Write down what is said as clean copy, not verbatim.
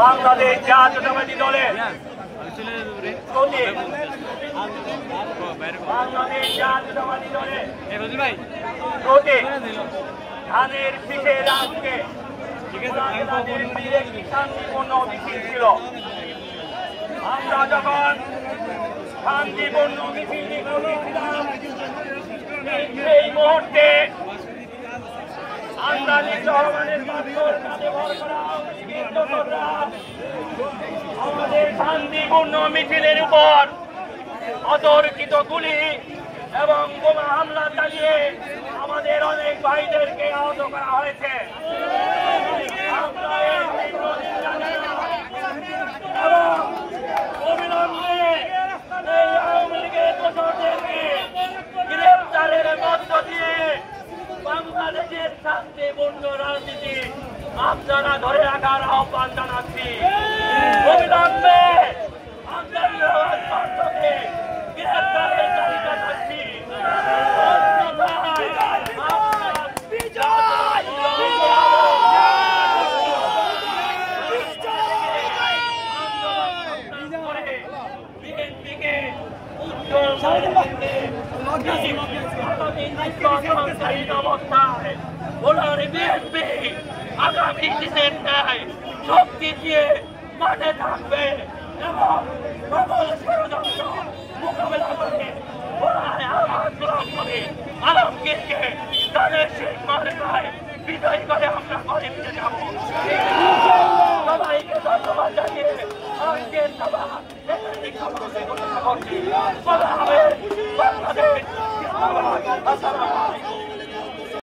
বাংলাদেশ জাতীয়তাবাদী দলের বাংলাদেশ জাতীয়তাবাদী দলের ধানের শীষের আজকে একটি শান্তিপূর্ণ মিছিল ছিল। আমরা যখন শান্তিপূর্ণ মিছিল করেছিলাম সেই মুহূর্তে আন্দালিক রহমানের মাধ্যমে আমাদের শান্তিপূর্ণ মিছিলের উপর অতর্কিত গুলি এবং বোমা হামলা চালিয়ে আমাদের অনেক ভাইদেরকে আহত করা হয়েছে। এবং অবিলম্বে এই আওয়ামী লীগের দোষরদেরকে গ্রেপ্তারের মধ্য দিয়ে বাংলাদেশের শান্তিপূর্ণ রাজনীতি আপনারা ধরে রাখার আহ্বান জানাচ্ছি। অবিলম্বে গ্রেপ্তারের তালিকা চাচ্ছি। আগামী দিনের ন্যায় শক্তি দিয়ে মাঠে থাকবে এবং ষড়যন্ত্র মোকাবেলা করে আলমগীরকে তাদের সেই মার্কায় বিজয়ী করে আমরা ঘরে ফিরে যাব। সবাইকে ধন্যবাদ জানিয়ে আজকের সভা এখানে সমাপ্ত করছি। বলা হবে বাংলাদেশ।